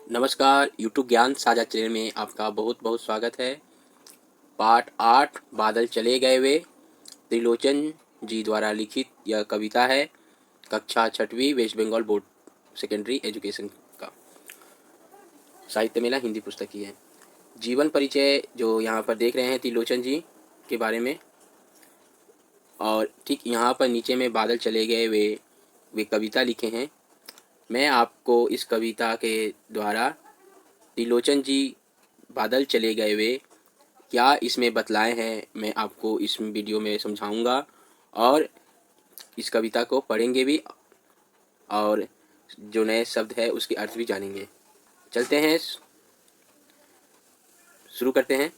नमस्कार, यूट्यूब ज्ञान साझा चैनल में आपका बहुत बहुत स्वागत है। पाठ 8 बादल चले गए वे त्रिलोचन जी द्वारा लिखित यह कविता है। कक्षा 6वीं West Bengal board secondary education का साहित्य मेला हिंदी पुस्तक की है। जीवन परिचय जो यहाँ पर देख रहे हैं त्रिलोचन जी के बारे में, और ठीक यहाँ पर नीचे में बादल चले गए वे कविता लिखे हैं। मैं आपको इस कविता के द्वारा त्रिलोचन जी बादल चले गए वे क्या इसमें बतलाए हैं, मैं आपको इस वीडियो में समझाऊंगा और इस कविता को पढ़ेंगे भी और जो नए शब्द है उसके अर्थ भी जानेंगे। चलते हैं, शुरू करते हैं।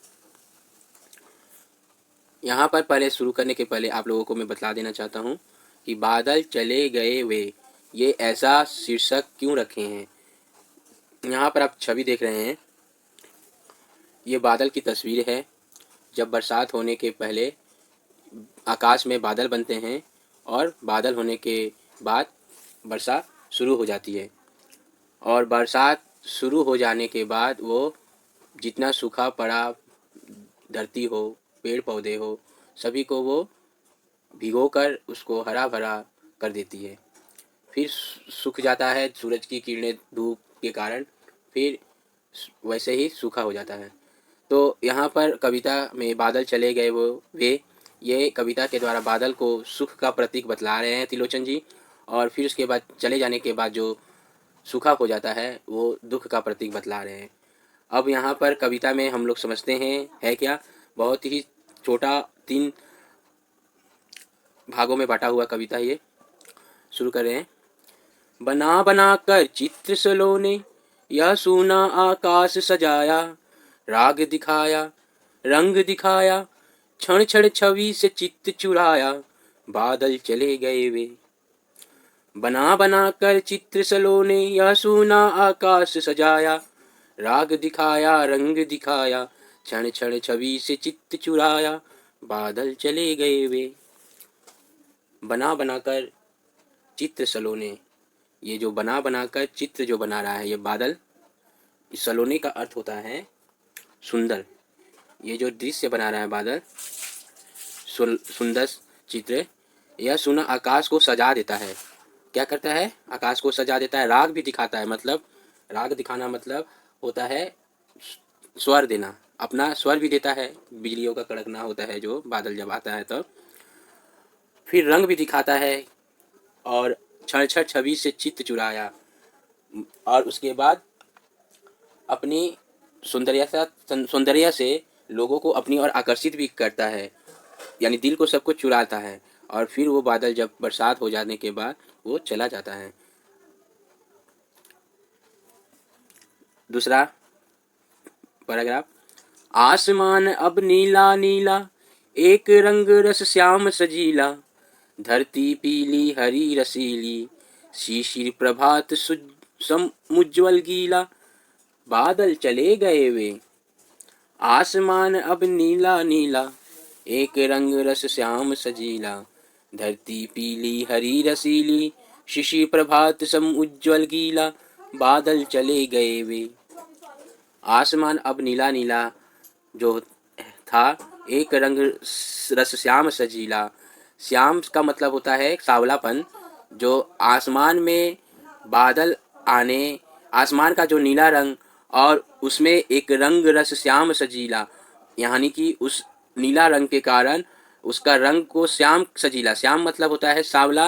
यहाँ पर पहले शुरू करने के पहले आप लोगों को मैं बतला देना चाहता हूँ कि बादल चले गए वे ये ऐसा शीर्षक क्यों रखे हैं। यहाँ पर आप छवि देख रहे हैं, ये बादल की तस्वीर है। जब बरसात होने के पहले आकाश में बादल बनते हैं और बादल होने के बाद वर्षा शुरू हो जाती है, और बरसात शुरू हो जाने के बाद वो जितना सूखा पड़ा धरती हो, पेड़ पौधे हो, सभी को वो भिगोकर उसको हरा भरा कर देती है। फिर सूख जाता है सूरज की किरणें धूप के कारण, फिर वैसे ही सूखा हो जाता है। तो यहाँ पर कविता में बादल चले गए वे ये कविता के द्वारा बादल को सुख का प्रतीक बतला रहे हैं त्रिलोचन जी, और फिर उसके बाद चले जाने के बाद जो सूखा हो जाता है वो दुख का प्रतीक बतला रहे हैं। अब यहाँ पर कविता में हम लोग समझते हैं है क्या, बहुत ही छोटा 3 भागों में बांटा हुआ कविता। ये शुरू कर रहे हैं। बना बना कर चित्र सलों ने यह सूना आकाश सजाया, राग दिखाया रंग दिखाया, क्षण क्षण छवि से चित्त चुराया, बादल चले गए वे। बना बना कर चित्र सलों ने यह सूना आकाश सजाया, राग दिखाया रंग दिखाया, क्षण क्षण छवि से चित्त चुराया, बादल चले गए वे। बना बनाकर चित्र सलोने, ये जो बना बनाकर चित्र जो बना रहा है ये बादल, इस सलोने का अर्थ होता है सुंदर। ये जो दृश्य बना रहा है बादल सुंदर चित्र, यह सुना आकाश को सजा देता है। क्या करता है? आकाश को सजा देता है। राग भी दिखाता है, मतलब राग दिखाना मतलब होता है स्वर देना, अपना स्वर भी देता है। बिजलियों का कड़कना होता है जो बादल जब आता है तब। फिर रंग भी दिखाता है, और क्षण क्षण छवि से चित्त चुराया, और उसके बाद अपनी सौंदर्य से लोगों को अपनी ओर आकर्षित भी करता है, यानी दिल को सबको चुराता है। और फिर वो बादल जब बरसात हो जाने के बाद वो चला जाता है। दूसरा पैराग्राफ। आसमान अब नीला नीला, एक रंग रस श्याम सजीला, धरती पीली हरी रसीली, शिशिर प्रभात समुज्ज्वल गीला, बादल चले गए वे। आसमान अब नीला नीला, एक रंग रस श्याम सजीला, धरती पीली हरी रसीली, शिशिर प्रभात समुज्ज्वल गीला, बादल चले गए वे। आसमान अब नीला नीला जो था, एक रंग रस श्याम सजीला, श्याम का मतलब होता है सावलापन। जो आसमान में बादल आने, आसमान का जो नीला रंग और उसमें एक रंग रस श्याम सजीला, यानी कि उस नीला रंग के कारण उसका रंग को श्याम सजीला, श्याम मतलब होता है सावला,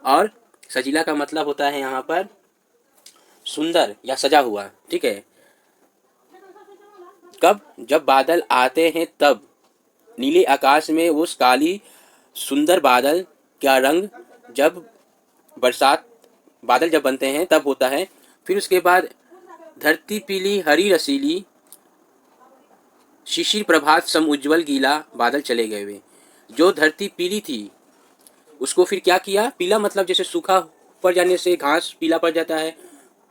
और सजीला का मतलब होता है यहाँ पर सुंदर या सजा हुआ। ठीक है। कब? जब बादल आते हैं तब नीले आकाश में उस काली सुंदर बादल का रंग जब बरसात बादल जब बनते हैं तब होता है। फिर उसके बाद धरती पीली हरी रसीली, शिशिर प्रभात सम उज्ज्वल गीला, बादल चले गए वे। जो धरती पीली थी उसको फिर क्या किया? पीला मतलब जैसे सूखा पड़ जाने से घास पीला पड़ जाता है,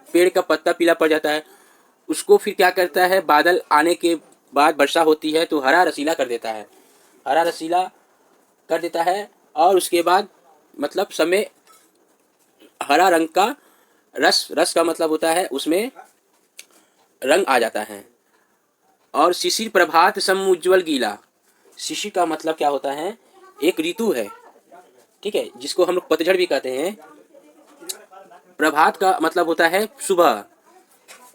पेड़ का पत्ता पीला पड़ जाता है, उसको फिर क्या करता है? बादल आने के बाद वर्षा होती है तो हरा रसीला कर देता है, हरा रसीला कर देता है। और उसके बाद मतलब समय हरा रंग का रस, रस का मतलब होता है उसमें रंग आ जाता है। और शिशिर प्रभात सम उज्ज्वल गीला। शिशिर का मतलब क्या होता है, एक ऋतु है, ठीक है, जिसको हम लोग पतझड़ भी कहते हैं। प्रभात का मतलब होता है सुबह,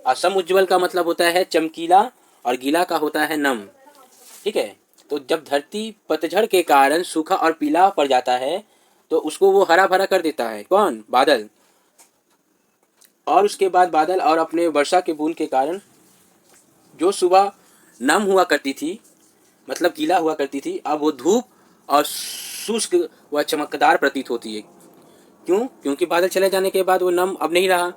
और सम उज्ज्वल का मतलब होता है चमकीला, और गीला का होता है नम, ठीक है। तो जब धरती पतझड़ के कारण सूखा और पीला पड़ जाता है तो उसको वो हरा भरा कर देता है, कौन, बादल। और उसके बाद बादल और अपने वर्षा के बूंद के कारण जो सुबह नम हुआ करती थी, मतलब गीला हुआ करती थी, अब वो धूप और शुष्क व चमकदार प्रतीत होती है। क्यों? क्योंकि बादल चले जाने के बाद वो नम अब नहीं रहा,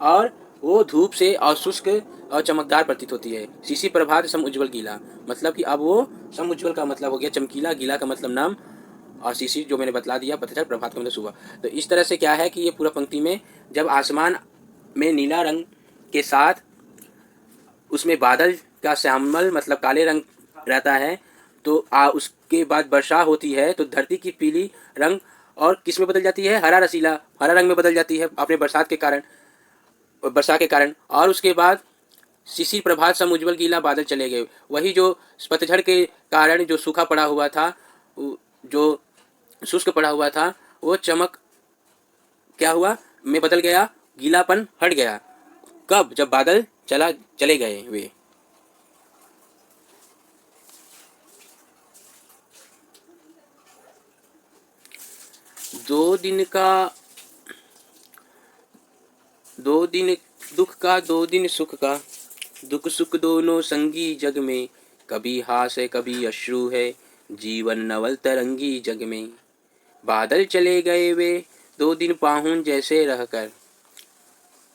और वो धूप से और शुष्क और चमकदार प्रतीत होती है। शिशि प्रभात सम उज्ज्वल गीला, मतलब कि अब वो सम उज्ज्वल का मतलब हो गया चमकीला, गीला का मतलब नम, और शिशिर जो मैंने बतला दिया पतझड़, प्रभात का मतलब सुबह। तो इस तरह से क्या है कि ये पूरा पंक्ति में जब आसमान में नीला रंग के साथ उसमें बादल का श्यामल मतलब काले रंग रहता है, तो उसके बाद वर्षा होती है तो धरती की पीली रंग और किस में बदल जाती है, हरा रसीला हरा रंग में बदल जाती है अपने बरसात के कारण, वर्षा के कारण। और उसके बाद शिशिर प्रभात सम उज्ज्वल गीला, बादल चले गए। वही जो पतझड़ के कारण जो सूखा पड़ा हुआ था, जो शुष्क पड़ा हुआ था, वो चमक क्या हुआ में बदल गया, गीलापन हट गया। कब? जब बादल चले गए वे। दो दिन का, दो दिन दुख का, दो दिन सुख का, दुख सुख दोनों संगी जग में, कभी हास है कभी अश्रु है, जीवन नवल तरंगी जग में। बादल चले गए वे, दो दिन पाहुन जैसे रहकर।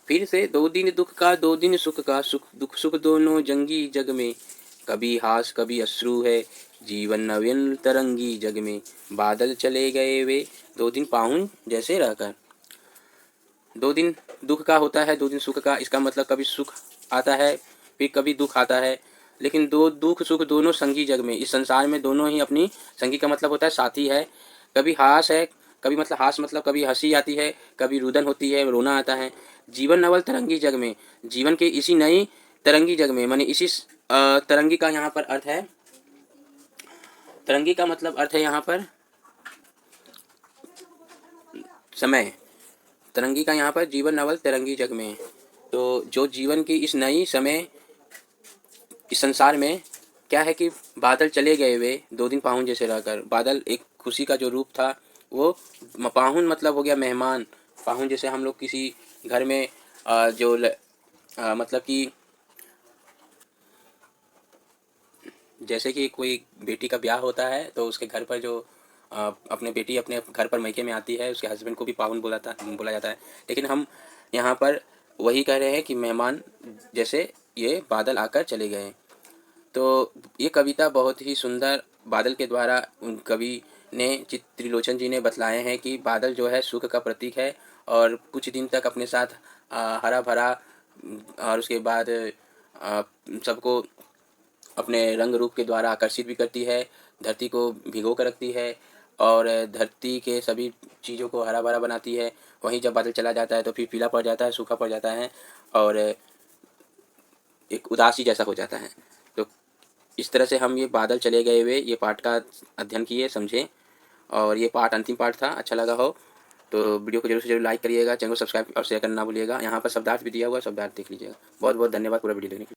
फिर से, दो दिन दुख का, दो दिन सुख का, दुख सुख दोनों जंगी जग में, कभी हास कभी अश्रु है, जीवन नवीन तरंगी जग में। बादल चले गए वे, दो दिन पाहुन जैसे रहकर। दो दिन दुख का होता है, दो दिन सुख का, इसका मतलब कभी सुख आता है फिर कभी दुख आता है, लेकिन दो दुख सुख दोनों संगी जग में, इस संसार में दोनों ही अपनी, संगी का मतलब होता है साथी है। कभी हास है, कभी मतलब हास मतलब कभी हंसी आती है, कभी रुदन होती है, रोना आता है। जीवन नवल तरंगी जग में, जीवन के इसी नई तरंगी जग में, माने इसी तरंगी का यहाँ पर अर्थ है, तरंगी का मतलब अर्थ है यहाँ पर समय। तरंगी का यहाँ पर जीवन नवल तरंगी जग में, तो जो जीवन की इस नई समय, इस संसार में क्या है कि बादल चले गए वे, दो दिन पाहुन जैसे रहकर। बादल एक खुशी का जो रूप था, वो पाहुन मतलब हो गया मेहमान। पाहुन जैसे हम लोग किसी घर में मतलब कि जैसे कि कोई बेटी का ब्याह होता है तो उसके घर पर जो अपने बेटी अपने घर पर मैके में आती है, उसके हस्बैंड को भी पाहुन बोला जाता है। लेकिन हम यहाँ पर वही कह रहे हैं कि मेहमान जैसे ये बादल आकर चले गए। तो ये कविता बहुत ही सुंदर बादल के द्वारा उन कवि ने, त्रिलोचन जी ने बतलाए हैं कि बादल जो है सुख का प्रतीक है, और कुछ दिन तक अपने साथ हरा भरा, और उसके बाद सबको अपने रंग रूप के द्वारा आकर्षित भी करती है, धरती को भिगो कर रखती है, और धरती के सभी चीज़ों को हरा भरा बनाती है। वहीं जब बादल चला जाता है तो फिर पीला पड़ जाता है, सूखा पड़ जाता है, और एक उदासी जैसा हो जाता है। तो इस तरह से हम ये बादल चले गए हुए ये पाठ का अध्ययन किए, समझे, और ये पाठ अंतिम पाठ था। अच्छा लगा हो तो वीडियो को जरूर से जरूर लाइक करिएगा, चैनल को सब्सक्राइब और शेयर करना ना भूलिएगा। यहाँ पर शब्दार्थ भी दिया हुआ है, शब्दार्थ देख लीजिएगा। बहुत बहुत धन्यवाद पूरा वीडियो देखने के लिए।